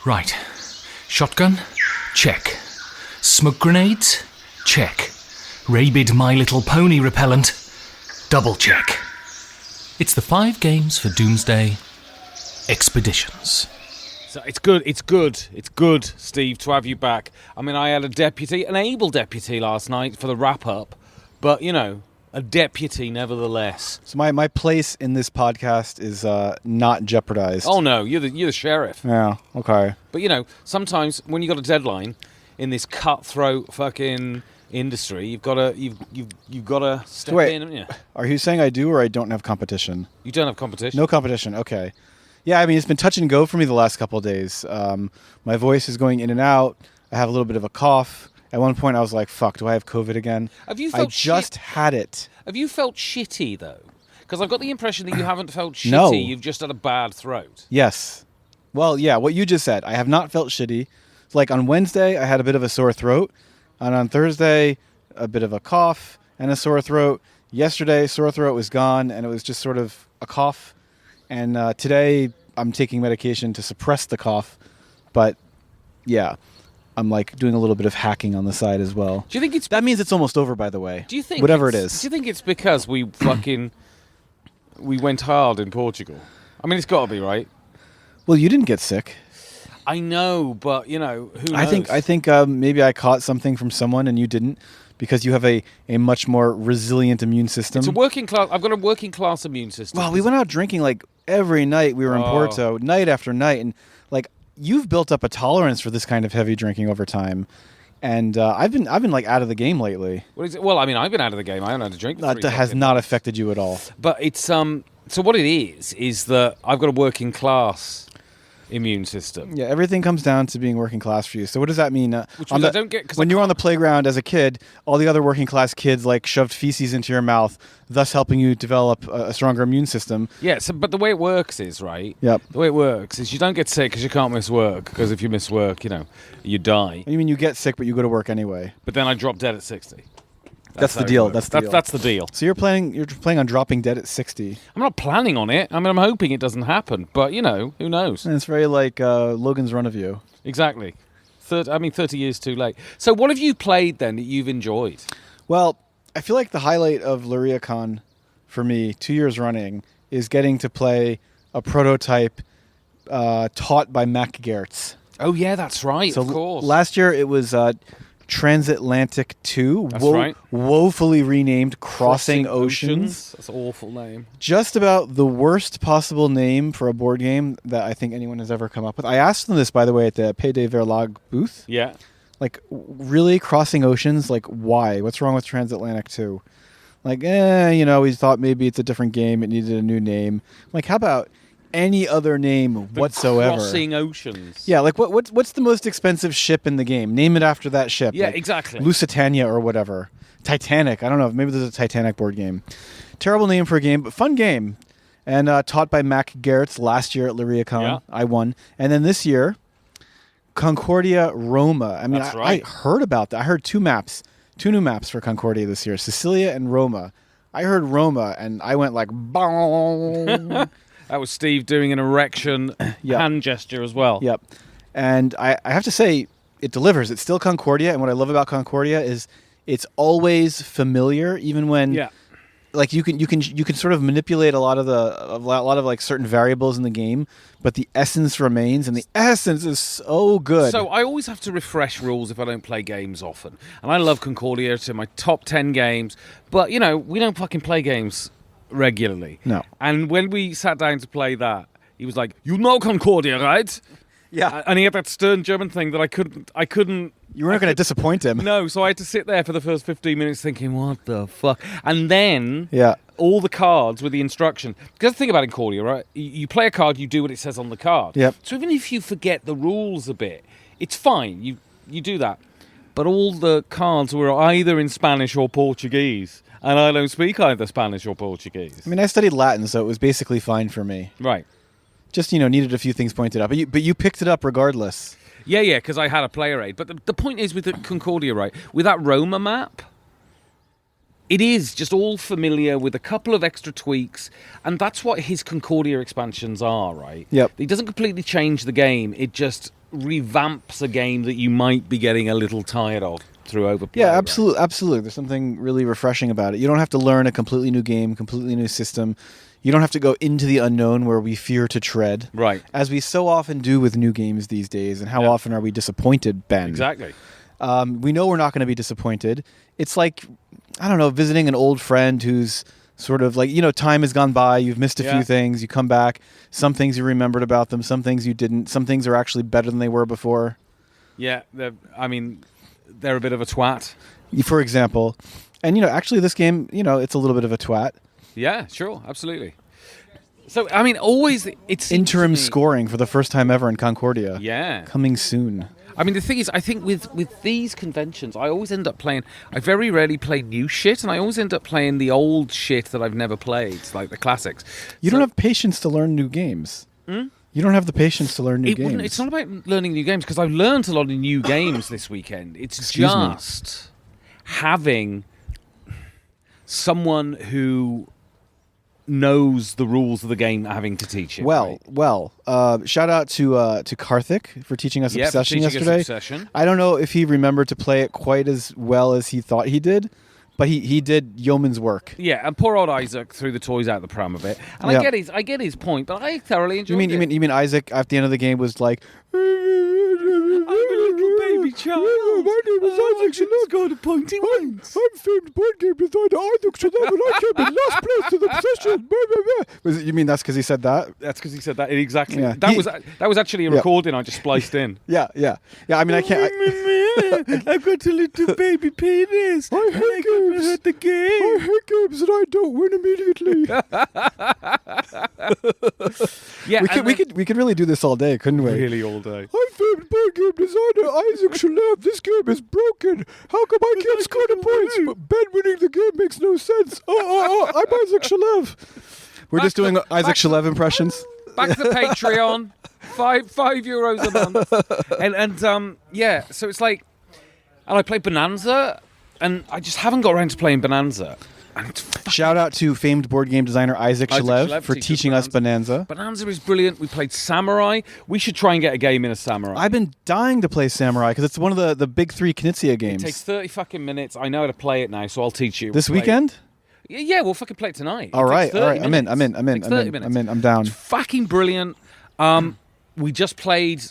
Right. Shotgun? Check. Smoke grenades? Check. Rabid My Little Pony repellent? Double check. It's the 5 games for Doomsday Expeditions. So it's good, Steve, to have you back. I mean, I had an able deputy last night for the wrap-up, but, a deputy nevertheless. So my place in this podcast is not jeopardized. Oh, no, you're the sheriff. Yeah, okay. But, sometimes when you got a deadline in this cutthroat fucking industry, you've got to step in, haven't you? Are you saying I do or I don't have competition? You don't have competition? No competition, okay. Yeah, I mean, it's been touch and go for me the last couple of days. My voice is going in and out. I have a little bit of a cough. At one point, I was like, fuck, do I have COVID again? Have you felt I just had it. Have you felt shitty, though? Because I've got the impression that you haven't felt shitty. No. You've just had a bad throat. Yes. Well, yeah, what you just said. I have not felt shitty. Like on Wednesday, I had a bit of a sore throat. And on Thursday, a bit of a cough and a sore throat. Yesterday, sore throat was gone, and it was just sort of a cough. And today, I'm taking medication to suppress the cough. But, yeah, I'm like doing a little bit of hacking on the side as well. Do you think that means it's almost over, by the way? Do you think whatever it is? Do you think it's because we went hard in Portugal? I mean, it's got to be, right? Well, you didn't get sick. I know, but who knows? I think maybe I caught something from someone and you didn't, because you have a much more resilient immune system. It's a working class. I've got a working class immune system. Well, we went out drinking like every night. We were in Porto, night after night, and like you've built up a tolerance for this kind of heavy drinking over time. And I've been like out of the game lately. What is it? Well, I mean, I've been out of the game. I haven't had a drink. That has not affected you at all. But it's So what it is that I've got a working class immune system. Yeah, everything comes down to being working class for you. So what does that mean? Which I don't get. When you were on the playground as a kid, all the other working class kids like shoved feces into your mouth, thus helping you develop a stronger immune system. Yeah, but the way it works is, right? Yep. The way it works is you don't get sick because you can't miss work, because if you miss work, you die. You mean you get sick, but you go to work anyway? But then I drop dead at 60. That's the deal. That's the deal. So you're planning on dropping dead at 60. I'm not planning on it. I mean, I'm hoping it doesn't happen. But, who knows? And it's very like Logan's Run of You. Exactly. 30 years too late. So what have you played then that you've enjoyed? Well, I feel like the highlight of Leiria Con for me, 2 years running, is getting to play a prototype taught by Mac Gertz. Oh, yeah, that's right, so of course. Last year it was Transatlantic 2, That's right. Woefully renamed Crossing Oceans. That's an awful name. Just about the worst possible name for a board game that I think anyone has ever come up with. I asked them this, by the way, at the Pays de Verlag booth. Yeah. Like, really? Crossing Oceans? Like, why? What's wrong with Transatlantic 2? Like, we thought maybe it's a different game. It needed a new name. Like, how about any other name whatsoever? Crossing Oceans. Yeah, like what's the most expensive ship in the game? Name it after that ship. Yeah, like exactly. Lusitania or whatever. Titanic. I don't know. Maybe there's a Titanic board game. Terrible name for a game, but fun game. And taught by Mac Gertz last year at Leiria Con. Yeah. I won. And then this year, Concordia Roma. I mean, That's right. I heard about that. I heard two new maps for Concordia this year, Sicilia and Roma. I heard Roma, and I went like, boom. That was Steve doing an erection hand gesture as well. Yep. And I have to say, it delivers. It's still Concordia, and what I love about Concordia is it's always familiar, even when like you can sort of manipulate a lot of like certain variables in the game, but the essence remains, and the essence is so good. So I always have to refresh rules if I don't play games often, and I love Concordia. It's in my top 10 games, but we don't fucking play games regularly. No. And when we sat down to play that, he was like, "You know Concordia, right?" Yeah. And he had that stern German thing that I couldn't. You weren't going to disappoint him. No, so I had to sit there for the first 15 minutes thinking, what the fuck? And then all the cards with the instruction. Because the thing about Concordia, right? You play a card, you do what it says on the card. Yep. So even if you forget the rules a bit, it's fine. You do that. But all the cards were either in Spanish or Portuguese. And I don't speak either Spanish or Portuguese. I mean, I studied Latin, so it was basically fine for me. Right. Just, needed a few things pointed out. But you picked it up regardless. Yeah, because I had a player aid. But the point is with the Concordia, right, with that Roma map, it is just all familiar with a couple of extra tweaks, and that's what his Concordia expansions are, right? Yep. It doesn't completely change the game. It just revamps a game that you might be getting a little tired of through overplay. Yeah, right? absolutely. There's something really refreshing about it. You don't have to learn a completely new game, completely new system. You don't have to go into the unknown where we fear to tread. Right. As we so often do with new games these days. And how Yeah. often are we disappointed, Ben? Exactly. We know we're not going to be disappointed. It's like, I don't know, visiting an old friend who's sort of like, time has gone by. You've missed a Yeah. few things. You come back. Some things you remembered about them. Some things you didn't. Some things are actually better than they were before. Yeah, they're a bit of a twat. For example. And, actually this game, it's a little bit of a twat. Yeah, sure, absolutely. So, always it's Interim scoring for the first time ever in Concordia. Yeah. Coming soon. The thing is, I think with these conventions, I always end up playing. I very rarely play new shit, and I always end up playing the old shit that I've never played, like the classics. You don't have patience to learn new games. You don't have the patience to learn new games. It's not about learning new games, because I've learned a lot of new games this weekend. It's Excuse me. just having someone who knows the rules of the game having to teach it. Well, right? shout out to Karthik for teaching us Yeah, for Obsession teaching us yesterday. Obsession. I don't know if he remembered to play it quite as well as he thought he did, but he did yeoman's work. Yeah, and poor old Isaac threw the toys out the pram a bit. And Yeah. I get his point, but I thoroughly enjoyed You it. mean Isaac at the end of the game was like, I'm a little baby child. My name is Isaac Shalom. Scored a pointy once. I'm famed board game designer Isaac Shalom, and I came in last place in Obsession. You mean that's because he said that? That's because he said that exactly. Yeah. That was actually a Yeah. recording I just spliced in. Yeah. I mean, I can't. I've got a little baby penis. I hate games. hurt the game. I hate games and I don't win immediately. Yeah, we could really do this all day, couldn't we? really all day. I'm famed board game designer Isaac Shalem. This game is broken. How come I can't score the points? But Ben winning the game makes no sense. I'm Isaac Shalev. We're just doing Isaac Shalev impressions. Back to the Patreon. €5 a month. And yeah, so it's like, and I play Bonanza, and I just haven't got around to playing Bonanza. And it's Shout out to famed board game designer Isaac Shalev Shalev for teaching us Bonanza. Bonanza is brilliant. We played Samurai. We should try and get a game in a Samurai. I've been dying to play Samurai because it's one of the big three Knizia games. It takes 30 fucking minutes. I know how to play it now, so I'll teach you. This Play it. weekend? Yeah, we'll fucking play it tonight. All right. I'm I'm in. Takes 30 minutes. I'm down. It's fucking brilliant. We just played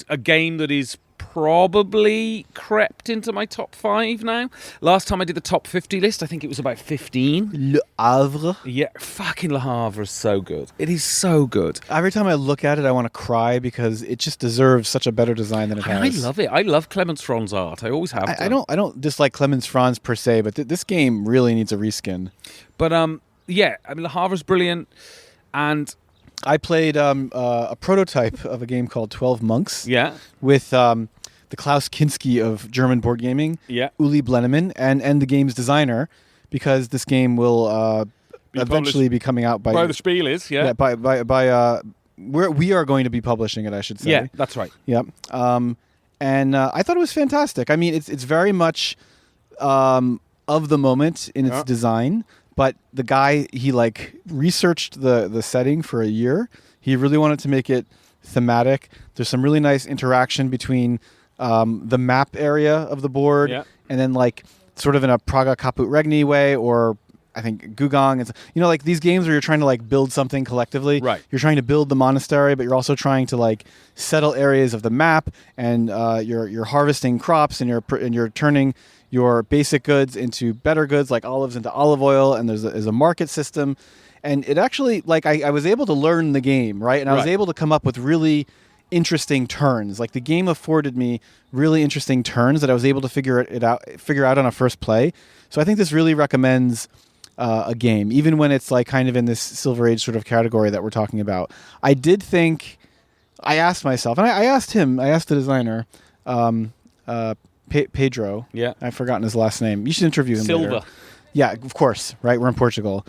a game that is probably crept into my top 5 now. Last time I did the top 50 list, I think it was about 15. Le Havre. Yeah, fucking Le Havre is so good. It is so good. Every time I look at it, I want to cry because it just deserves such a better design than it And I has. love it. I love Clemens Franz art. I always have. I don't dislike Clemens Franz per se, but this game really needs a reskin. But yeah, I mean Le Havre's brilliant, and I played a prototype of a game called 12 Monks yeah, with the Klaus Kinski of German board gaming, yeah. Uli Blenneman, and the game's designer, because this game will eventually be coming out by the Spiel is, yeah. by we are going to be publishing it, I should say. Yeah, that's right. Yep. And I thought it was fantastic. I mean, it's very much of the moment in its design, but the guy, he researched the setting for a year. He really wanted to make it thematic. There's some really nice interaction between the map area of the board and then sort of in a Praga Caput Regni way, or I think Gugong. It's these games where you're trying to build something collectively. Right. You're trying to build the monastery, but you're also trying to settle areas of the map, and you're harvesting crops, and you're turning your basic goods into better goods, like olives into olive oil, and there's a market system. And it actually, I was able to learn the game, right? And I was able to come up with really interesting turns. The game afforded me really interesting turns that I was able to figure out on a first play. So I think this really recommends a game, even when it's kind of in this Silver Age sort of category that we're talking about. I did think, I asked myself, and I asked the designer, Pedro. Yeah. I've forgotten his last name. You should interview him Silva. later. Yeah, of course, right? We're in Portugal.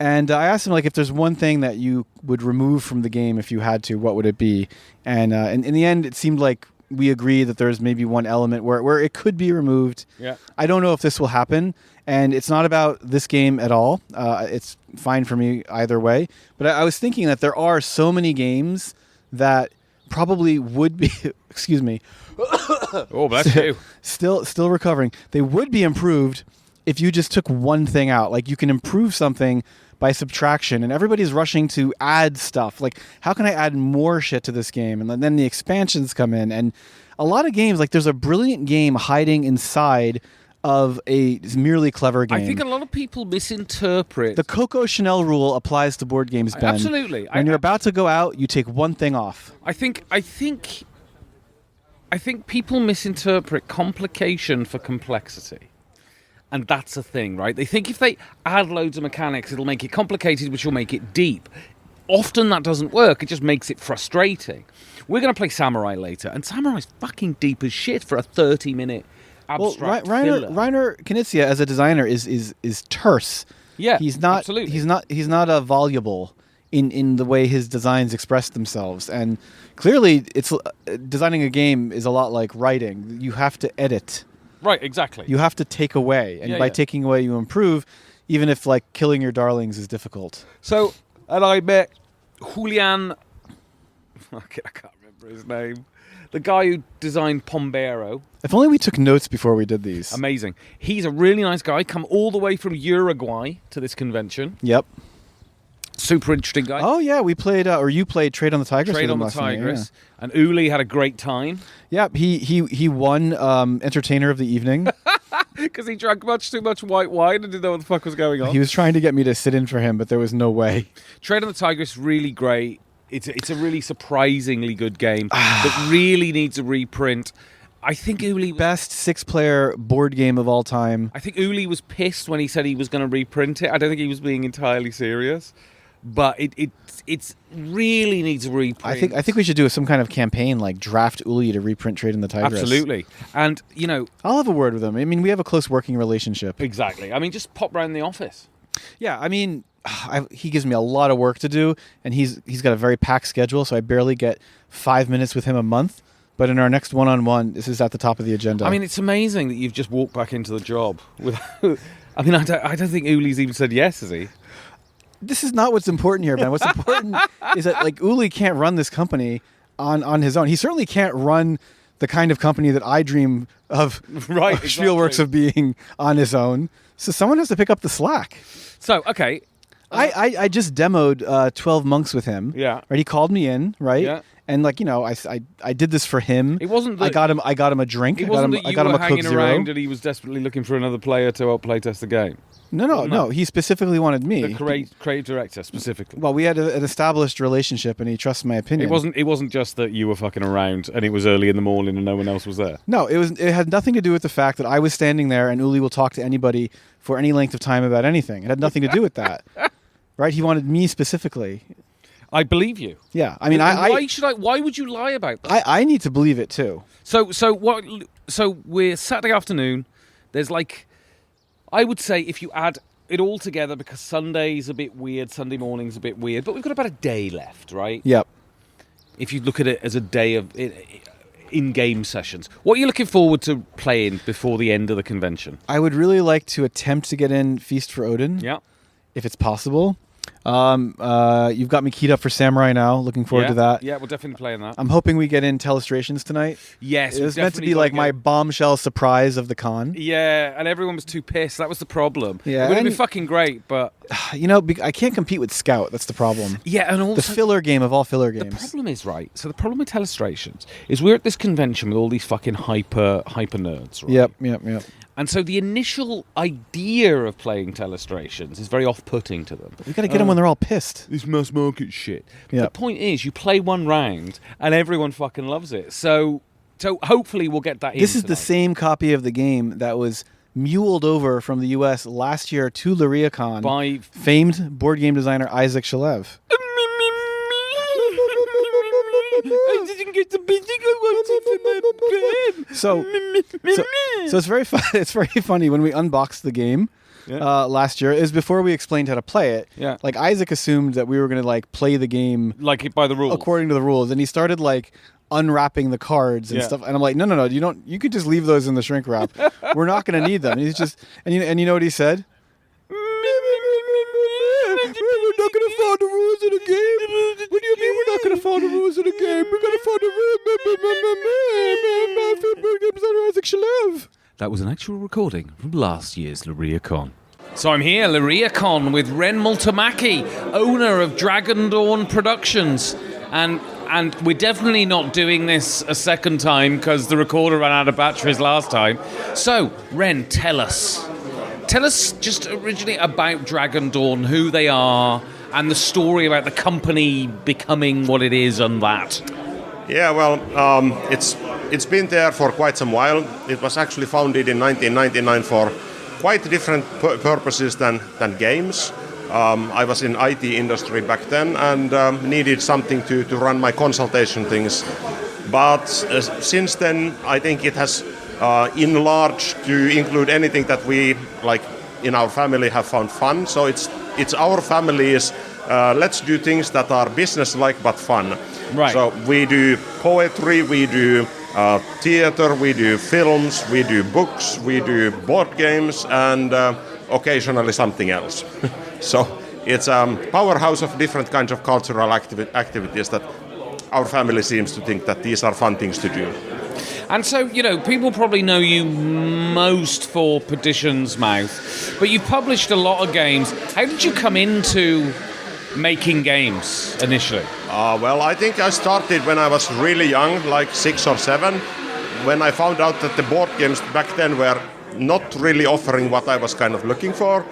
And I asked him, if there's one thing that you would remove from the game if you had to, what would it be? And in the end, it seemed like we agree that there's maybe one element where it could be removed. Yeah. I don't know if this will happen, and it's not about this game at all. It's fine for me either way. But I was thinking that there are so many games that probably would be, excuse me, Oh, bless you. still recovering. They would be improved if you just took one thing out. Like, you can improve something by subtraction, and everybody's rushing to add stuff. Like, how can I add more shit to this game? And then the expansions come in, and a lot of games, like, there's a brilliant game hiding inside of a merely clever game. I think a lot of people misinterpret. The Coco Chanel rule applies to board games, Ben. Absolutely. When you're about to go out, you take one thing off. I think people misinterpret complication for complexity. And that's a thing, right? They think if they add loads of mechanics, it'll make it complicated, which will make it deep. Often that doesn't work. It just makes it frustrating. We're going to play Samurai later, and Samurai's fucking deep as shit for a 30-minute abstract filler. Reiner Knizia as a designer is terse. Yeah, he's not. absolutely. He's not voluble in the way his designs express themselves. And clearly, it's designing a game is a lot like writing. You have to edit. Right, exactly. You have to take away, and by taking away, you improve. Even if like killing your darlings is difficult. So, and I met Julian. I can't remember his name. The guy who designed Pombero. If only we took notes before we did these. Amazing. He's a really nice guy. Come all the way from Uruguay to this convention. Yep. Super interesting guy. Oh yeah, we played, or you played Trade on the Tigress. Trade on the Tigress. And Uli had a great time. Yep, he won Entertainer of the Evening. Because he drank much too much white wine and didn't know what the fuck was going on. He was trying to get me to sit in for him, but there was no way. Trade on the Tigress, really great. It's a really surprisingly good game that really needs a reprint. I think Uli... Best 6-player board game of all time. I think Uli was pissed when he said he was going to reprint it. I don't think he was being entirely serious. But it's really needs a reprint. I think we should do some kind of campaign, like draft Uli to reprint Trade in the Tigress. Absolutely. And, I'll have a word with him. I mean, we have a close working relationship. Exactly. I mean, just pop round the office. Yeah, I mean, he gives me a lot of work to do, and he's got a very packed schedule, so I barely get 5 minutes with him a month. But in our next one-on-one, this is at the top of the agenda. I mean, it's amazing that you've just walked back into the job. I mean, I don't think Uli's even said yes, has he? This is not what's important here, Ben. What's important is that like Uli can't run this company on his own. He certainly can't run the kind of company that I dream of. Right, of Spielworks of being on his own. So someone has to pick up the slack. So okay, I just demoed 12 Monks with him. Yeah. Right. He called me in. Right. Yeah. And like I did this for him. It wasn't that I got him a drink. It wasn't that you were hanging Coke around Zero. and he was desperately looking for another player to help playtest the game. No. He specifically wanted me. The creative director specifically. Well, we had an established relationship, and he trusts my opinion. It wasn't just that you were fucking around and it was early in the morning and no one else was there. No, it had nothing to do with the fact that I was standing there and Uli will talk to anybody for any length of time about anything. It had nothing to do with that. Right? He wanted me specifically. I believe you. Yeah. I mean, why would you lie about that? I need to believe it too. So we're Saturday afternoon. There's like, I would say if you add it all together, because Sunday's a bit weird, Sunday morning's a bit weird, but we've got about a day left, right? Yep. If you look at it as a day of in-game sessions, what are you looking forward to playing before the end of the convention? I would really like to attempt to get in Feast for Odin. Yeah. If it's possible. You've got me keyed up for Samurai now. Looking forward to that. Yeah, we're definitely playing that. I'm hoping we get in Telestrations tonight. Yes, it was meant to be like my bombshell surprise of the con. Yeah, and everyone was too pissed. That was the problem. Yeah, it would have been fucking great, but I can't compete with Scout. That's the problem. Yeah, and also the filler game of all filler games. The problem is So the problem with Telestrations is we're at this convention with all these fucking hyper nerds. Right? Yep. And so the initial idea of playing Telestrations is very off-putting to them. You got to get them when they're all pissed. This mass market shit. Yep. The point is, you play one round and everyone fucking loves it. So hopefully we'll get that in. This is the same copy of the game that was muled over from the U.S. last year to Leiria Con by famed board game designer Isaac Shalev. I didn't get the building I wanted for my bed. So it's very fun. It's very funny when we unboxed the game last year. Is before we explained how to play it. Yeah. Like Isaac assumed that we were going to like play the game like by the rules, according to the rules, and he started like unwrapping the cards and Yeah. stuff. And I'm like, no, you could just leave those in the shrink wrap. We're not going to need them. And he's just, and you know what he said? We're not going to follow the rules of the game. What do you mean we're not going to follow the rules of the game? We're going to follow the rules. That was an actual recording from last year's Leiria Con. So I'm here, Leiria Con, with Ren Multamaki, owner of Dragon Dawn Productions. And we're definitely not doing this a second time because the recorder ran out of batteries last time. So, Ren, tell us just originally about Dragon Dawn, who they are, and the story about the company becoming what it is and that. Yeah, well, it's been there for quite some while. It was actually founded in 1999 for quite different purposes than games. I was in IT industry back then and needed something to run my consultation things. But since then, I think it has enlarged to include anything that we, like in our family, have found fun. So it's our family's, let's do things that are business-like but fun. Right. So we do poetry, we do theater, we do films, we do books, we do board games, and occasionally something else. So it's a powerhouse of different kinds of cultural activities that our family seems to think that these are fun things to do. And so, people probably know you most for Perdition's Mouth, but you've published a lot of games. How did you come into making games initially? Well, I think I started when I was really young, like 6 or 7, when I found out that the board games back then were not really offering what I was kind of looking for.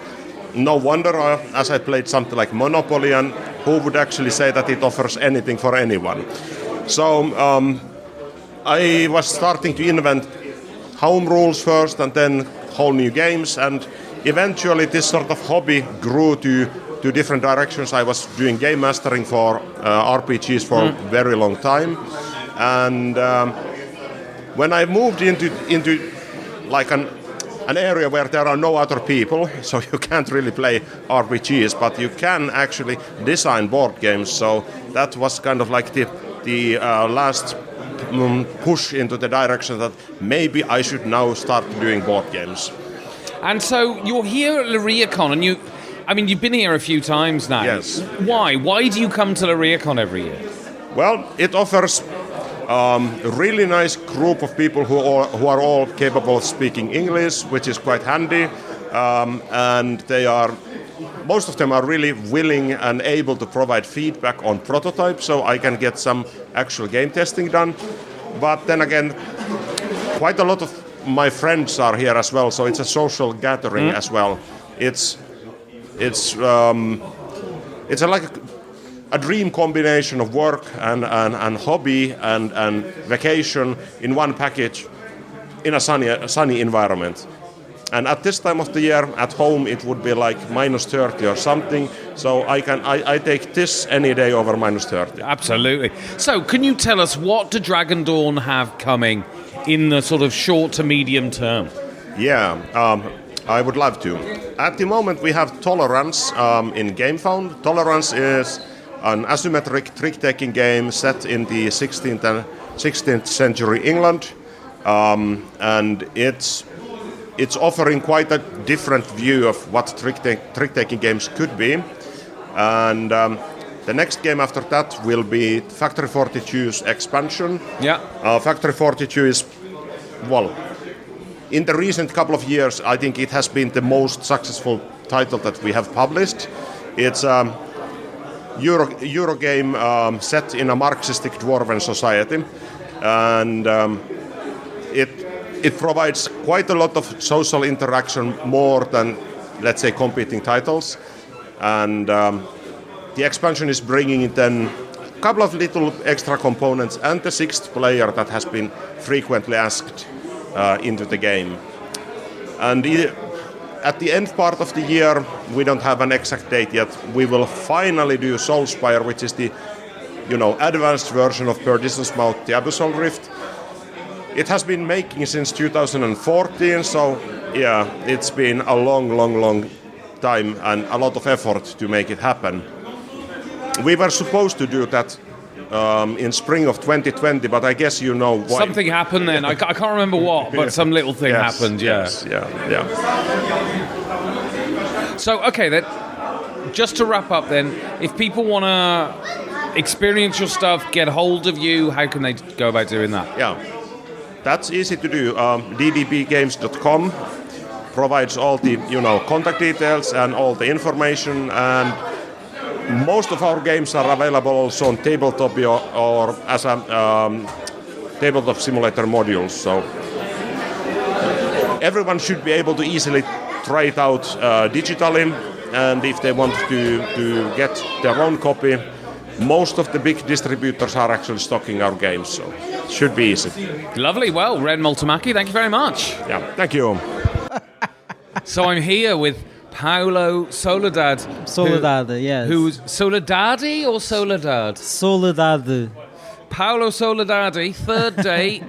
No wonder, as I played something like Monopoly, and who would actually say that it offers anything for anyone? So I was starting to invent home rules first and then whole new games, and eventually this sort of hobby grew to different directions. I was doing game mastering for RPGs for a very long time, and when I moved into like an area where there are no other people, so you can't really play RPGs, but you can actually design board games. So that was kind of like the last push into the direction that maybe I should now start doing board games. And so you're here at Leiria Con, and you've been here a few times now. Yes. Why? Why do you come to Leiria Con every year? Well, it offers a really nice group of people who are all capable of speaking English, which is quite handy, and most of them are really willing and able to provide feedback on prototypes, so I can get some actual game testing done. But then again, quite a lot of my friends are here as well, so it's a social gathering as well. It's like a dream combination of work and hobby and vacation in one package in a sunny environment. And at this time of the year, at home, it would be like -30 or something. So I take this any day over -30. Absolutely. So, can you tell us what do Dragon Dawn have coming in the sort of short to medium term? Yeah, I would love to. At the moment, we have Tolerance in GameFound. Tolerance is an asymmetric trick-taking game set in the 16th century England, and it's offering quite a different view of what trick-taking games could be. And the next game after that will be Factory 42's expansion. Yeah. Factory 42 is, well, in the recent couple of years, I think it has been the most successful title that we have published. It's a Euro game set in a Marxistic dwarven society, and it provides quite a lot of social interaction, more than, let's say, competing titles. And the expansion is bringing in then a couple of little extra components and the 6th player that has been frequently asked into the game. And at the end part of the year, we don't have an exact date yet, we will finally do Soulspire, which is the advanced version of Perdition's Mouth, the Abyssal Rift. It has been making since 2014, so yeah, it's been a long time and a lot of effort to make it happen. We were supposed to do that in spring of 2020, but I guess you know why. Something happened then. I can't remember what, but some little thing happened. Yeah. Yes, yeah. So, okay, then, just to wrap up then, if people want to experience your stuff, get hold of you, how can they go about doing that? Yeah, that's easy to do. ddbgames.com provides all the contact details and all the information, and most of our games are available also on tabletop or as a tabletop simulator modules. So everyone should be able to easily try it out digitally, and if they want to get their own copy, most of the big distributors are actually stocking our games, so it should be easy. Lovely. Well, Ren Multimaki, thank you very much. Yeah, thank you. So I'm here with Paolo Soledad. Soledad, yes. Who's Soledadi or Soledad? Soledad. Paolo Soledadi, third day.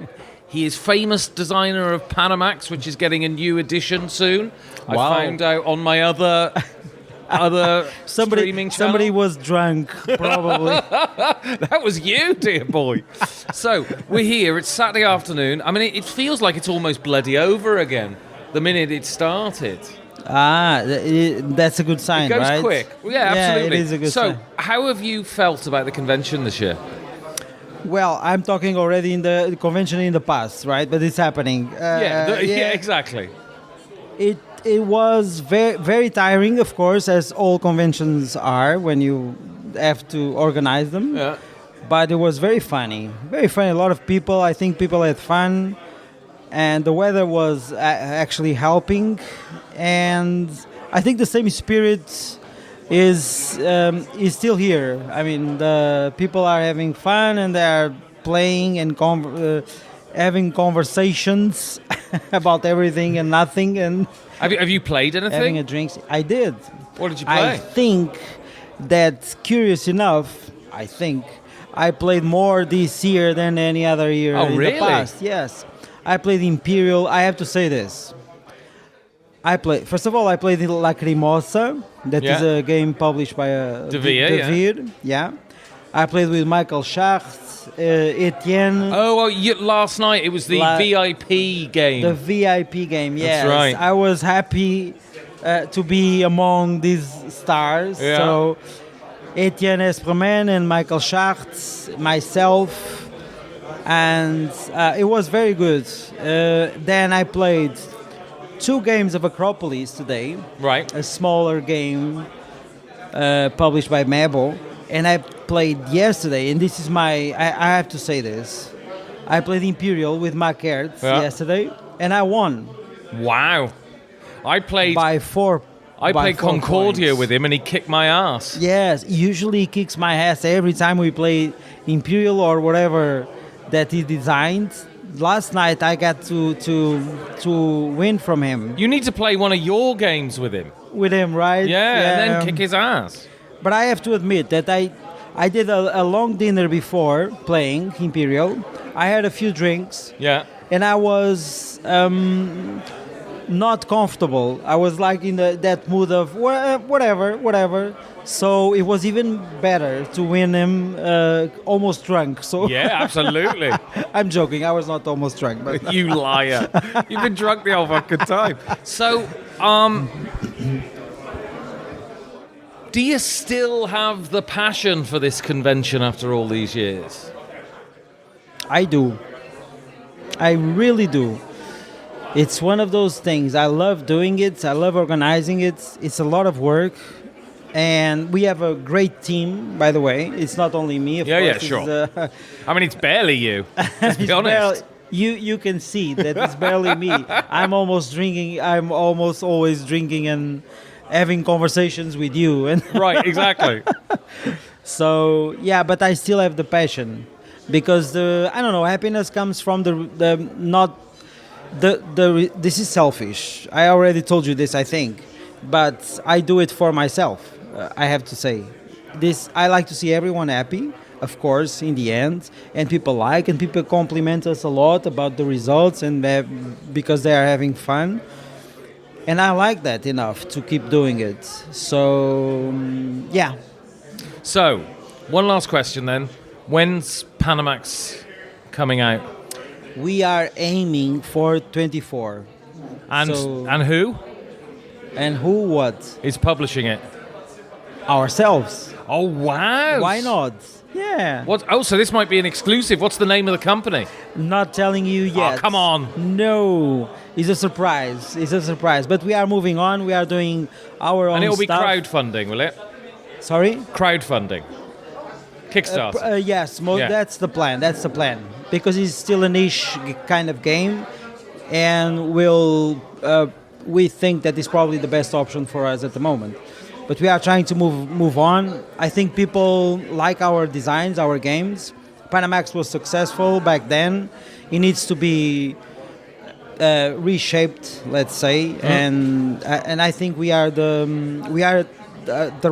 He is famous designer of Panamax, which is getting a new edition soon. Wow. I found out on my other streaming channel. Somebody was drunk, probably. That was you, dear boy. So we're here. It's Saturday afternoon. I mean, it feels like it's almost bloody over again the minute it started. That's a good sign, It goes right? quick. Well, yeah, absolutely. it is a good so, sign. how have you felt about the convention this year? Well, I'm talking already in the convention in the past, right? But it's happening. Yeah, exactly. It was very, very tiring, of course, as all conventions are when you have to organize them. Yeah. But it was very funny. Very funny. A lot of people. I think people had fun. And the weather was actually helping. And I think the same spirit is still here. I mean, the people are having fun and they are playing and having conversations about everything and nothing. And Have you played anything? having a drink. I did. What did you play? I think that, curious enough, I played more this year than any other year in really? the past. Yes. I played Imperial. I have to say this. First of all, I played Lacrimosa. That is a game published by De Veer, yeah. I played with Michael Schacht, Etienne. Oh, well, last night it was the VIP game. The VIP game, yes. That's right. I was happy to be among these stars. Yeah. So, Etienne Espremen and Michael Schacht, myself, and it was very good. Then I played 2 games of Acropolis today. Right. A smaller game published by Mabel. And I played yesterday, and this is I have to say this. I played Imperial with Mark Ertz yesterday, and I won. Wow. I played by 4 I played Concordia points. with him, and he kicked my ass. Yes, usually he kicks my ass every time we play Imperial or whatever that he designed. Last night I got to win from him. You need to play one of your games with him. With him, right? Yeah, and then kick his ass. But I have to admit that I did a long dinner before playing Imperial. I had a few drinks. Yeah. And I was not comfortable. I was like in that mood of whatever. So it was even better to win him almost drunk. So Yeah, absolutely. I'm joking. I was not almost drunk, but You liar. You've been drunk the whole fucking time. So, do you still have the passion for this convention after all these years? I do. I really do. It's one of those things. I love doing it. I love organizing it. It's a lot of work. And we have a great team, by the way. It's not only me, of course. Yeah, sure. I mean, it's barely you. Let's be honest. You can see that it's barely me. I'm almost drinking. I'm almost always drinking and having conversations with you. And Right, exactly. so, yeah, but I still have the passion. Because happiness comes from this is selfish. I already told you this, I think. But I do it for myself. I have to say, I like to see everyone happy, of course, in the end, and people compliment us a lot about the results, and because they are having fun, and I like that enough to keep doing it. So, yeah. So, one last question then: When's Panamax coming out? We are aiming for 24. And So- and who And who what? is publishing it? Ourselves. Oh wow! Why not? Yeah. What? Oh, so this might be an exclusive. What's the name of the company? Not telling you yet. Oh, come on. No. It's a surprise. It's a surprise. But we are moving on. We are doing our own And it'll be stuff. crowdfunding, will it? Sorry? Crowdfunding. Kickstarter. Yes, Yeah. that's the plan. That's the plan. Because it's still a niche kind of game, and we think that is probably the best option for us at the moment. But we are trying to move on. I think people like our designs, our games. Panamax was successful back then. It needs to be reshaped, let's say, and I think we are the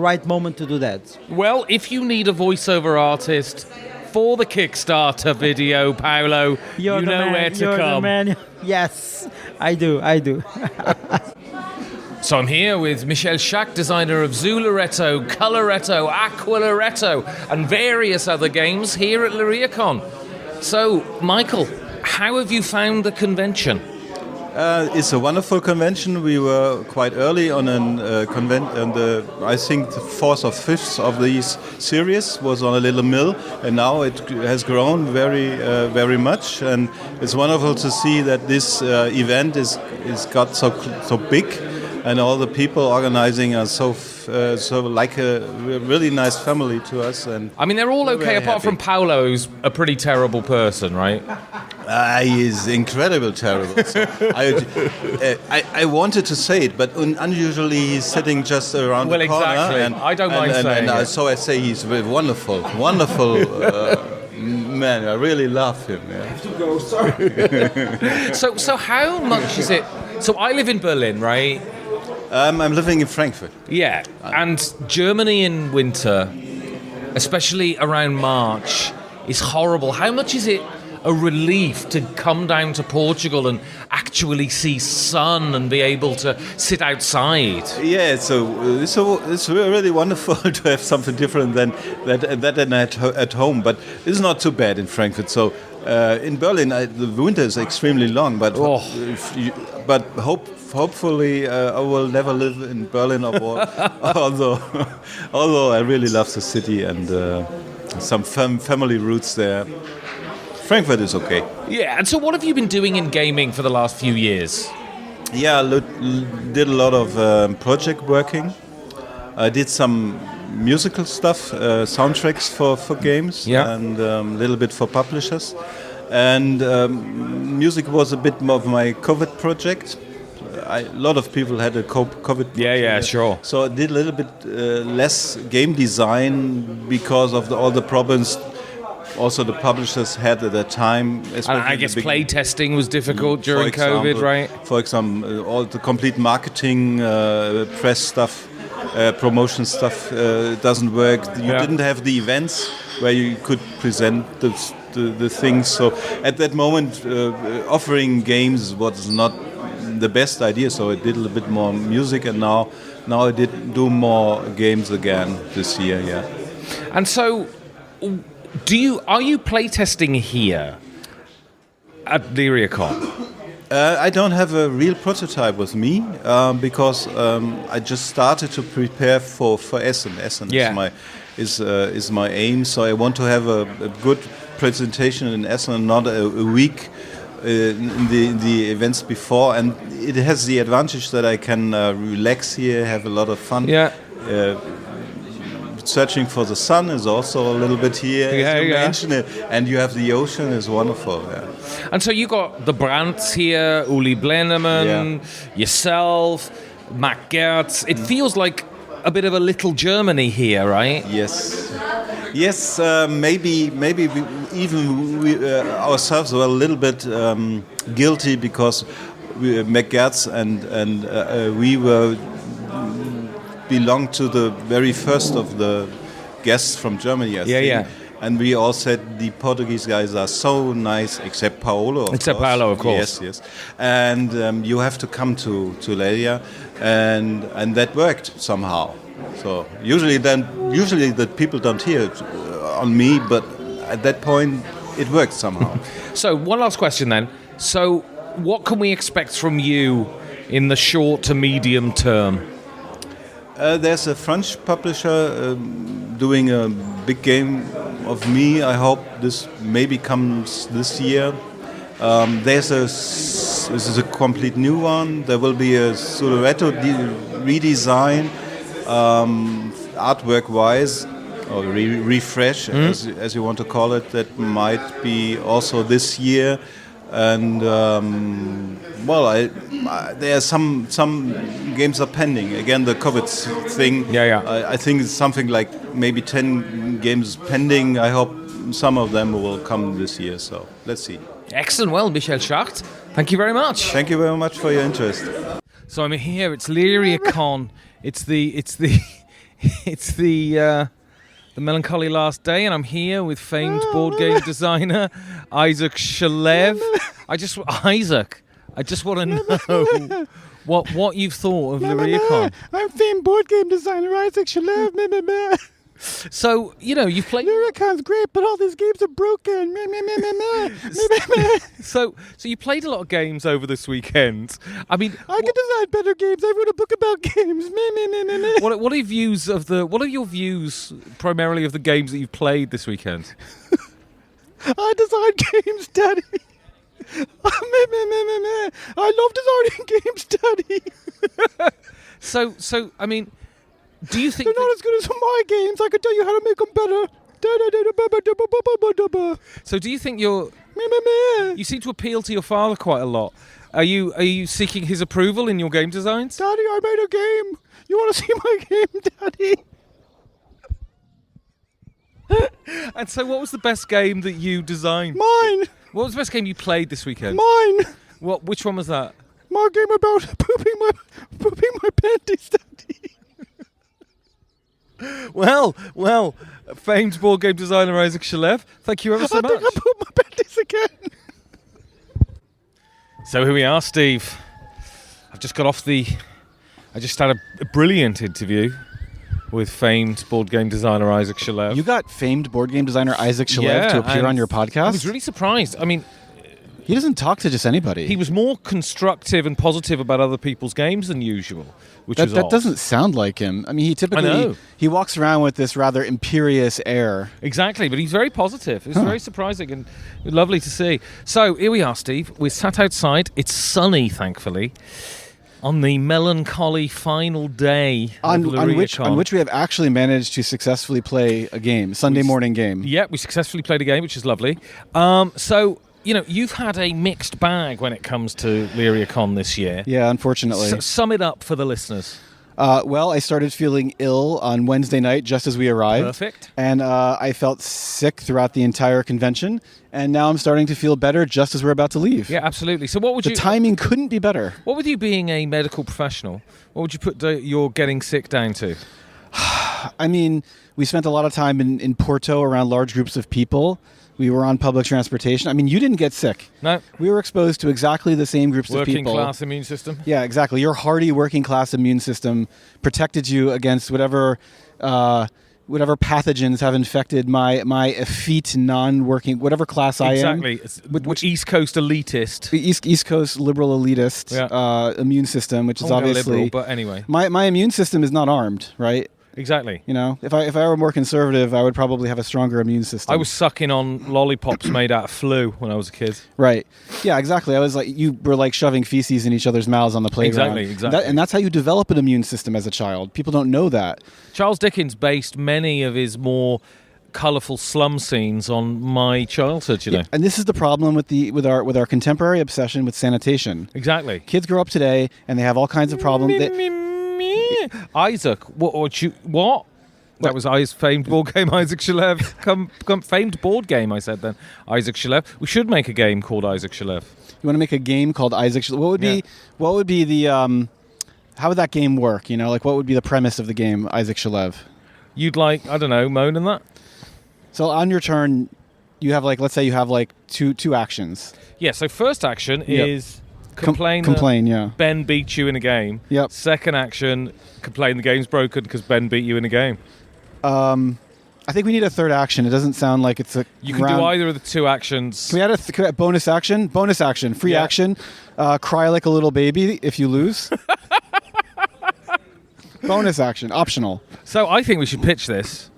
right moment to do that. Well, if you need a voiceover artist for the Kickstarter video, Paolo, you know where to You're the come. man. Yes, I do. So I'm here with Michael Schacht, designer of Zularetto, Coloretto, Aqualoretto, and various other games here at Leiria Con. So, Michael, how have you found the convention? It's a wonderful convention. We were quite early on an I think the fourth or fifth of these series was on a little mill, and now it has grown very much. And it's wonderful to see that this event is got so big, and all the people organizing are so like a really nice family to us. And I mean, they're all we're okay, very apart happy. from Paolo, who's a pretty terrible person, right? He is incredible terrible. So I wanted to say it, but unusually he's sitting just around Well, the corner. exactly. I don't mind saying it. So I say he's a wonderful man. I really love him. Yeah. So how much is it? So I live in Berlin, right? I'm living in Frankfurt. Yeah, and Germany in winter, especially around March, is horrible. How much is it a relief to come down to Portugal and actually see sun and be able to sit outside? Yeah, it's really wonderful to have something different than at home. But it's not too bad in Frankfurt. So in Berlin, the winter is extremely long. But hopefully I will never live in Berlin or although I really love the city and some family roots there. Frankfurt is okay. Yeah, and so what have you been doing in gaming for the last few years? Yeah, did a lot of project working. I did some musical stuff, soundtracks for games, Yeah. and a little bit for publishers. And music was a bit more of my COVID project. A lot of people had a COVID project. Yeah, sure. So I did a little bit less game design because of all the problems also the publishers had at that time. And I guess play testing was difficult during for example, COVID, right? For example, all the complete marketing, press stuff, promotion stuff doesn't work. You didn't have the events where you could present the things. So at that moment, offering games was not the best idea. So I did a little bit more music, and now I did do more games again this year. Yeah. And so, are you playtesting here at Leiria Con? I don't have a real prototype with me because I just started to prepare for Essen. Essen is my aim. So I want to have a good presentation in Essen, and not a week in the events before. And it has the advantage that I can relax here, have a lot of fun. Yeah. Searching for the sun is also a little bit here, as you mentioned it, and you have the ocean is wonderful. Yeah. And so you got the Brandts here, Uli Blennemann, yourself, Mac Gertz. It feels like a bit of a little Germany here, right? Yes. Maybe we ourselves were a little bit guilty because Mac Gertz and we were belonged to the very first of the guests from Germany, I think. Yeah. And we all said the Portuguese guys are so nice, except Paolo. Paolo, of course. Yes. And you have to come to Leiria, and that worked somehow. So usually the people don't hear it on me, but at that point, it worked somehow. So, one last question then. So, what can we expect from you in the short to medium term? There's a French publisher doing a big game of me. I hope this maybe comes this year. This is a complete new one. There will be a sort of retro redesign, artwork-wise, or refresh, as you want to call it. That might be also this year. And there are some games are pending. Again, the COVID thing. I think it's something like maybe 10 games pending. I hope some of them will come this year. So let's see. Excellent. Well, Michael Schacht, thank you very much. Thank you very much for your interest. So I'm here. It's Leiria Con. It's the melancholy last day, and I'm here with famed board game designer Isaac Shalev. I just want to know what you've thought of Leiria Con. I'm famed board game designer Isaac Shalev. So, you've played... Leiria Con's great, but all these games are broken. So you played a lot of games over this weekend. I mean... I can design better games. I wrote a book about games. What are your views primarily of the games that you've played this weekend? I design games, Daddy. I love designing games, Daddy. So I mean... Do you think they're not as good as my games? I can tell you how to make them better. So do you think you seem to appeal to your father quite a lot? Are you seeking his approval in your game designs? Daddy, I made a game. You want to see my game, Daddy? And so what was the best game that you designed? Mine. What was the best game you played this weekend? Mine. Which one was that? My game about pooping my panties, Daddy. Well, famed board game designer Isaac Shalev, thank you ever so much. I think I pooped my panties again. So here we are, Steve. I just had a brilliant interview with famed board game designer Isaac Shalev. You got famed board game designer Isaac Shalev to appear on your podcast? I was really surprised. I mean... He doesn't talk to just anybody. He was more constructive and positive about other people's games than usual, which was that odd. doesn't sound like him. I mean, he typically he walks around with this rather imperious air. Exactly, but he's very positive. It's very surprising and lovely to see. So here we are, Steve. We're sat outside. It's sunny, thankfully, on the melancholy final day on which we have actually managed to successfully play a game, Sunday morning game. Yeah, we successfully played a game, which is lovely. So... you've had a mixed bag when it comes to Leiria Con this year. Yeah, unfortunately. Sum it up for the listeners. Well, I started feeling ill on Wednesday night just as we arrived. Perfect. And I felt sick throughout the entire convention. And now I'm starting to feel better just as we're about to leave. Yeah, absolutely. So what would the timing couldn't be better. What with you being a medical professional, what would you put your getting sick down to? I mean, we spent a lot of time in Porto around large groups of people. We were on public transportation. I mean, you didn't get sick. No. We were exposed to exactly the same groups of people. Working class immune system? Yeah, exactly. Your hardy working class immune system protected you against whatever pathogens have infected my effete non-working, whatever class I am. Exactly. Which East Coast elitist. East Coast liberal elitist immune system, which is obviously... liberal, but anyway. My immune system is not armed, right? Exactly. If I were more conservative, I would probably have a stronger immune system. I was sucking on lollipops made out of flu when I was a kid. Right. Yeah, exactly. I was like, you were like shoving feces in each other's mouths on the playground. Exactly. And that's how you develop an immune system as a child. People don't know that. Charles Dickens based many of his more colourful slum scenes on my childhood, you know. And this is the problem with our contemporary obsession with sanitation. Exactly. Kids grow up today and they have all kinds of problems. Isaac, what? That was Isaac's famed board game, Isaac Shalev. Famed board game, I said then. Isaac Shalev. We should make a game called Isaac Shalev. You want to make a game called Isaac Shalev? What would be the how would that game work? What would be the premise of the game, Isaac Shalev? You'd moan and that? So on your turn, you have let's say you have two actions. Yeah, so first action is complain, yeah. Ben beat you in a game. Yep. Second action, complain the game's broken because Ben beat you in a game. I think we need a third action. It doesn't sound like it's a. You can do either of the two actions. Can we add a bonus action? Bonus action. Free Yeah. action. Cry like a little baby if you lose. Bonus action. Optional. So I think we should pitch this.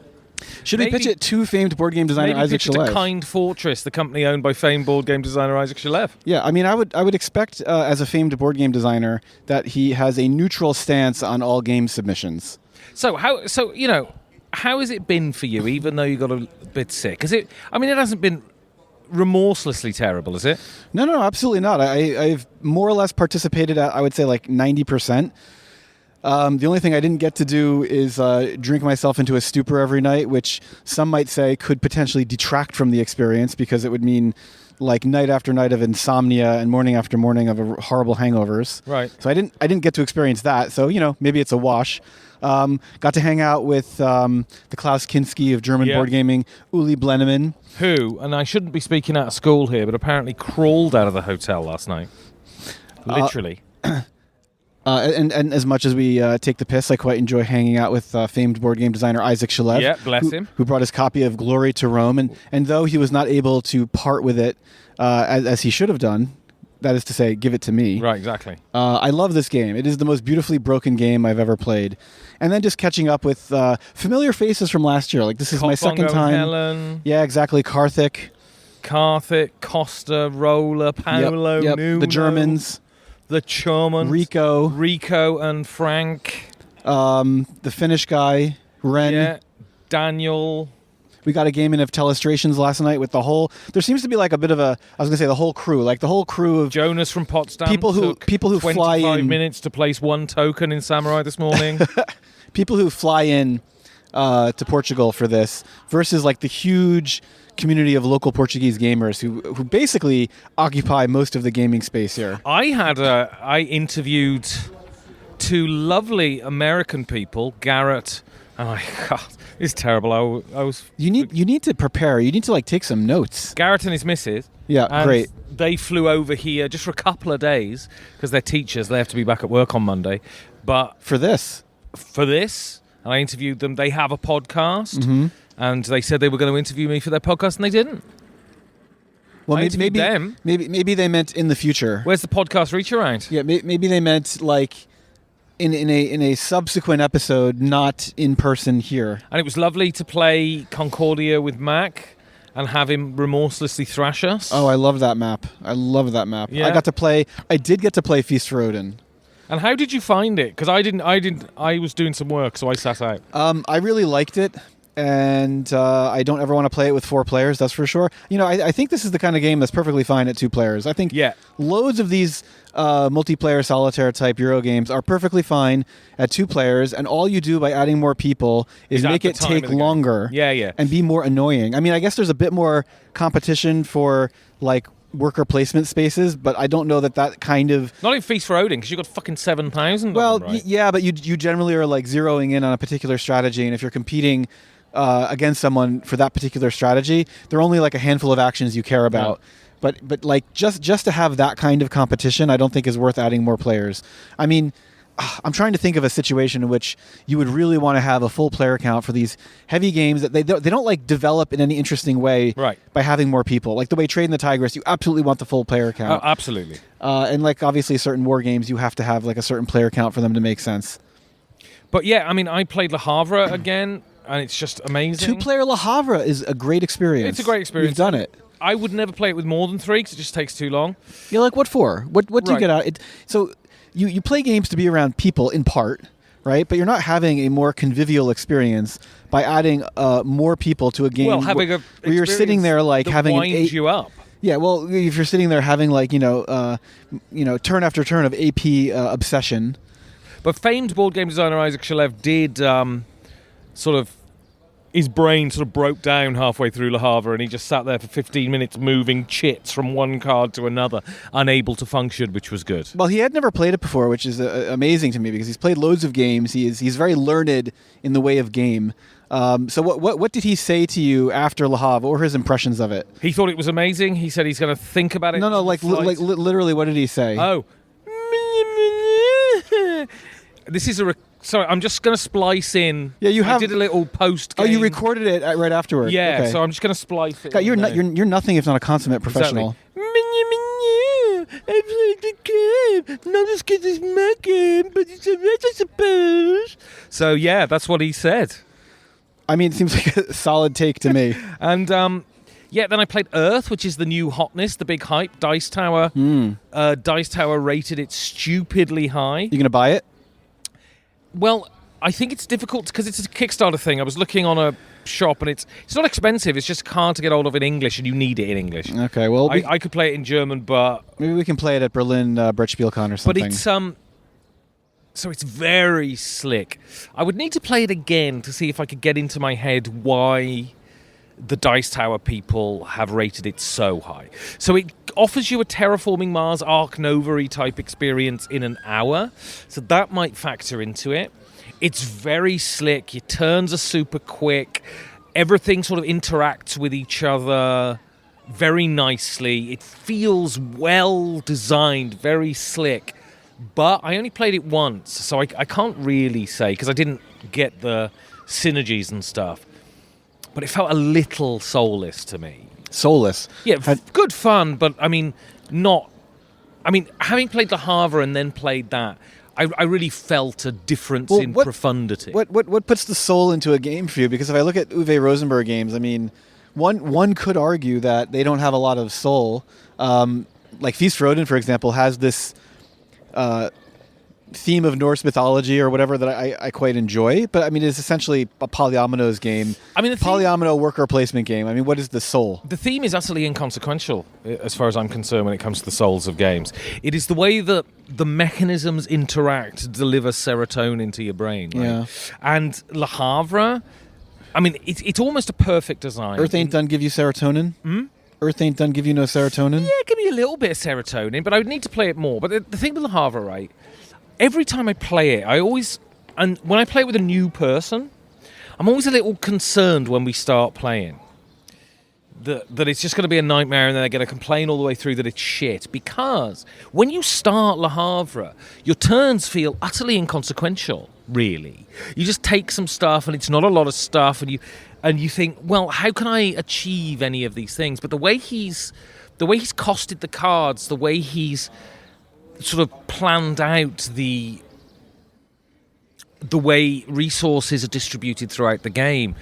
Should we pitch Maybe- it to famed board game designer Maybe Isaac pitch it to Shalev? Kind Fortress, the company owned by famed board game designer Isaac Shalev. Yeah, I mean, I would expect as a famed board game designer that he has a neutral stance on all game submissions. So how has it been for you, even though you got a bit sick? It hasn't been remorselessly terrible, is it? No, absolutely not. I've more or less participated at, I would say, like 90%. The only thing I didn't get to do is drink myself into a stupor every night, which some might say could potentially detract from the experience because it would mean like night after night of insomnia and morning after morning of horrible hangovers. Right. So I didn't get to experience that. So maybe it's a wash. Got to hang out with the Klaus Kinski of German Yeah. board gaming, Uli Blenneman. Who, and I shouldn't be speaking out of school here, but apparently crawled out of the hotel last night. Literally. And as much as we take the piss, I quite enjoy hanging out with famed board game designer Isaac Shalev. Yeah, bless him. Who brought his copy of Glory to Rome. And though he was not able to part with it as he should have done, that is to say, give it to me. Right, exactly. I love this game. It is the most beautifully broken game I've ever played. And then just catching up with familiar faces from last year. Like, this is my second Bongo time. Helen, Yeah, exactly. Karthik. Costa, Roller, Paolo, Yep. Nuno, The Germans. the Germans, Rico and Frank. The Finnish guy, Ren. Yeah, Daniel. We got a game in of Telestrations last night with the whole. There seems to be like a bit of a. I was gonna say the whole crew, like the whole crew of Jonas from Potsdam. People who took fly 25 in- minutes to place one token in Samurai this morning. people who fly in to Portugal for this versus like the huge community of local Portuguese gamers who basically occupy most of the gaming space here. I interviewed two lovely American people, Garrett. Oh my God, it's terrible. I was. You need to prepare. You need to like take some notes. Garrett and his missus. Yeah, and great. They flew over here just for a couple of days because they're teachers. They have to be back at work on Monday. But For this, and I interviewed them. They have a podcast, Mm-hmm. and they said they were going to interview me for their podcast, and they didn't. well, I maybe interviewed them. maybe they meant in the future. Where's the podcast reach around? Yeah, maybe they meant like in a subsequent episode, not in person here. And it was lovely to play Concordia with Mac and have him remorselessly thrash us. Oh, I love that map. Yeah. I did get to play Feast for Odin. And how did you find it? Because I was doing some work, so I sat out. I really liked it, and I don't ever want to play it with 4 players, that's for sure. I think this is the kind of game that's perfectly fine at 2 players. I think Yeah. loads of these multiplayer solitaire type Euro games are perfectly fine at 2 players, and all you do by adding more people is Is at make the it time take of the game. longer Yeah. and be more annoying. I mean, I guess there's a bit more competition for like worker placement spaces, but I don't know that kind of Not in Feast for Odin, because you got fucking 7,000. well, of them, right? yeah, but you generally are like zeroing in on a particular strategy, and if you're competing against someone for that particular strategy, there are only like a handful of actions you care about. But like just to have that kind of competition, I don't think is worth adding more players. I mean, I'm trying to think of a situation in which you would really want to have a full player count for these heavy games that they don't like develop in any interesting way Right. by having more people. Like the way Trade in the Tigress, you absolutely want the full player count. Absolutely. And like obviously certain war games, you have to have like a certain player count for them to make sense. But yeah, I mean, I played Le Havre again, and it's just amazing. 2-player Le Havre is a great experience. It's a great experience. We've done it. I would never play it with more than 3 because it just takes too long. You're like, what for? What do you Right. get out? So you play games to be around people in part, right? But you're not having a more convivial experience by adding more people to a game. Well, having where a you're sitting there like that having an winds you up. Yeah, well, if you're sitting there having like turn after turn of AP obsession. But famed board game designer Isaac Shalev did sort of. His brain sort of broke down halfway through Le Havre, and he just sat there for 15 minutes moving chits from one card to another, unable to function, which was good. Well, he had never played it before, which is amazing to me because he's played loads of games. He's very learned in the way of game. So what did he say to you after Le Havre? What were his impressions of it? He thought it was amazing. He said he's going to think about it. No, on the like flight. literally, what did he say? Oh. This is Sorry, I'm just going to splice in. Yeah, you I have- did a little post. Oh, you recorded it right afterward. Yeah, Okay. so I'm just going to splice it. God, you're in not, now. you're nothing if not a consummate professional. I played the game. Not as good as my game, but it's alright, I suppose. So yeah, that's what he said. I mean, it seems like a solid take to me. And yeah, then I played Earth, which is the new hotness, the big hype. Dice Tower. Dice Tower rated it stupidly high. You gonna buy it? Well, I think it's difficult because it's a Kickstarter thing. I was looking on a shop, and it's not expensive. It's just hard to get hold of in English, and you need it in English. Okay, well, I could play it in German, but maybe we can play it at Berlin Brettspielkon or something. But it's so it's very slick. I would need to play it again to see if I could get into my head why the Dice Tower people have rated it so high. So it offers you a terraforming Mars Ark Nova type experience in an hour. So that might factor into it. It's very slick. Your turns are super quick. Everything sort of interacts with each other very nicely. It feels well designed, very slick. But I only played it once, so I can't really say, because I didn't get the synergies and stuff. But it felt a little soulless to me. Soulless. Yeah, good fun, but I mean, not... I mean, having played Le Havre and then played that, I really felt a difference in profundity. What puts the soul into a game for you? Because if I look at Uwe Rosenberg games, I mean, one could argue that they don't have a lot of soul. Like Feast for Odin, for example, has this theme of Norse mythology or whatever that I quite enjoy. But I mean, it's essentially a polyominoes game. I mean, polyomino worker placement game. I mean, what is the soul? The theme is utterly inconsequential, as far as I'm concerned, when it comes to the souls of games. It is the way that the mechanisms interact to deliver serotonin into your brain. Right? Yeah. And Le Havre, I mean, it's almost a perfect design. Earth ain't done give you serotonin? Earth ain't done give you no serotonin? Yeah, give me a little bit of serotonin, but I would need to play it more. But the thing with Le Havre, right, every time I play it, and when I play it with a new person, I'm always a little concerned when we start playing that it's just going to be a nightmare and then they're going to complain all the way through that it's shit. Because when you start Le Havre, your turns feel utterly inconsequential, really. You just take some stuff and it's not a lot of stuff, and you think, well, how can I achieve any of these things? But the way he's costed the cards, the way he's sort of planned out the way resources are distributed throughout the game,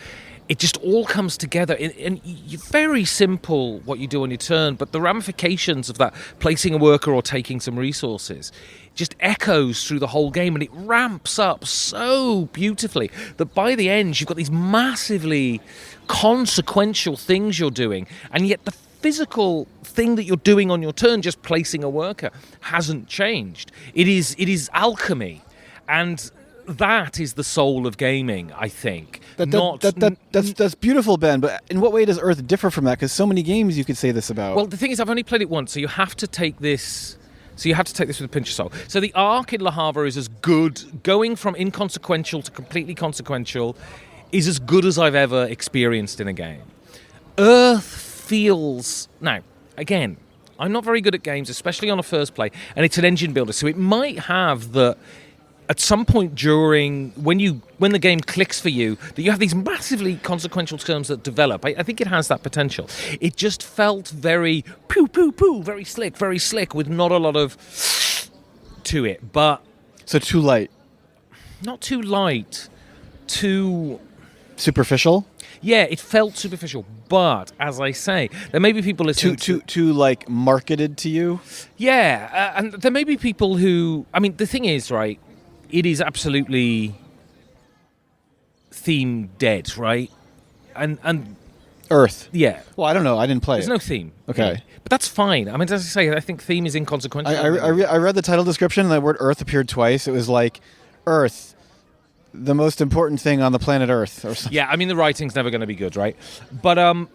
it just all comes together. And very simple what you do on your turn, but the ramifications of that, placing a worker or taking some resources, just echoes through the whole game, and it ramps up so beautifully that by the end you've got these massively consequential things you're doing, and yet the physical thing that you're doing on your turn, just placing a worker, hasn't changed. It is alchemy, and that is the soul of gaming, I think. That's beautiful, Ben, but in what way does Earth differ from that? Because so many games you could say this about. Well, the thing is, I've only played it once, so you have to take this with a pinch of salt. So the arc in Le Havre is as good, going from inconsequential to completely consequential, is as good as I've ever experienced in a game. Earth feels... Now, again, I'm not very good at games, especially on a first play, and it's an engine builder, so it might have the... At some point during when the game clicks for you, that you have these massively consequential terms that develop. I think it has that potential. It just felt very very slick, with not a lot of to it. But so too light, not too light, too superficial. Yeah, it felt superficial. But as I say, there may be people listening too like marketed to you. Yeah, and there may be people who. I mean, the thing is, right. It is absolutely theme dead, right? And Earth. Yeah. Well, I don't know. I didn't play There's no theme. Okay. But that's fine. I mean, as I say, I think theme is inconsequential. I read the title description, and the word Earth appeared twice. It was like, Earth, the most important thing on the planet Earth. Or something. Yeah, I mean, the writing's never going to be good, right? But, I'm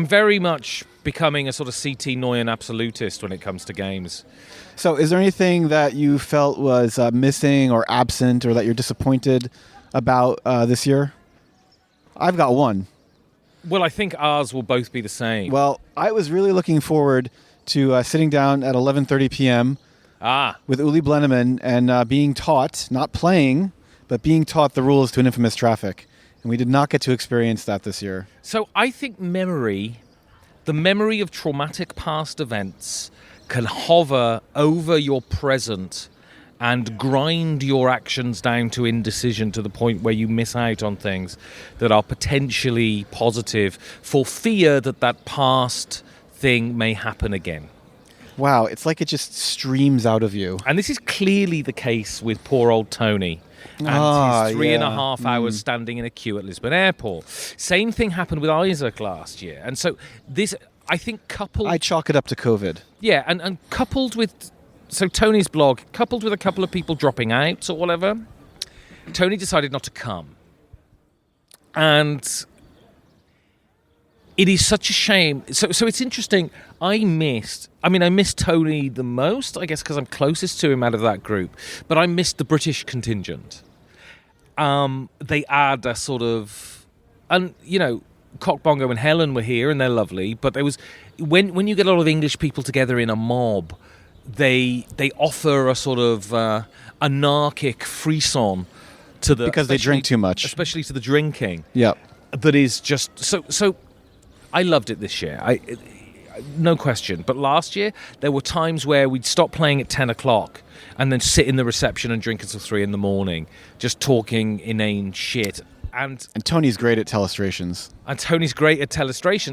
very much becoming a sort of C.T. Noyan absolutist when it comes to games. So is there anything that you felt was missing or absent or that you're disappointed about this year? I've got one. Well, I think ours will both be the same. Well, I was really looking forward to sitting down at 11:30 p.m. with Uli Blenneman and being taught, not playing, but being taught the rules to an infamous traffic. And we did not get to experience that this year. So I think the memory of traumatic past events can hover over your present and grind your actions down to indecision to the point where you miss out on things that are potentially positive for fear that that past thing may happen again. Wow, it's like it just streams out of you. And this is clearly the case with poor old Tony and his 3.5 hours standing in a queue at Lisbon Airport. Same thing happened with Isaac last year. And so this, I think, coupled... I chalk it up to COVID. Yeah, and coupled with... So Tony's blog, coupled with a couple of people dropping out or whatever, Tony decided not to come. And it is such a shame. So it's interesting. I missed Tony the most, I guess, because I'm closest to him out of that group. But I missed the British contingent. They add a sort of... And, you know, Cockbongo and Helen were here, and they're lovely. But there was... When you get a lot of English people together in a mob... They offer a sort of anarchic frisson to the... Because they drink too much. Especially to the drinking. Yeah. That is just... So I loved it this year. No question. But last year, there were times where we'd stop playing at 10 o'clock and then sit in the reception and drink until 3 in the morning, just talking inane shit. And Tony's great at telestrations.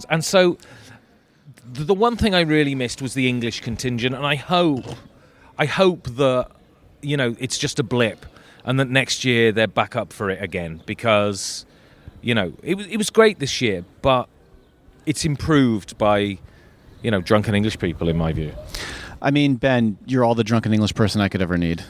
And so... The one thing I really missed was the English contingent, and I hope that, you know, it's just a blip, and that next year they're back up for it again, because, you know, it was great this year, but it's improved by, you know, drunken English people, in my view. I mean, Ben, you're all the drunken English person I could ever need.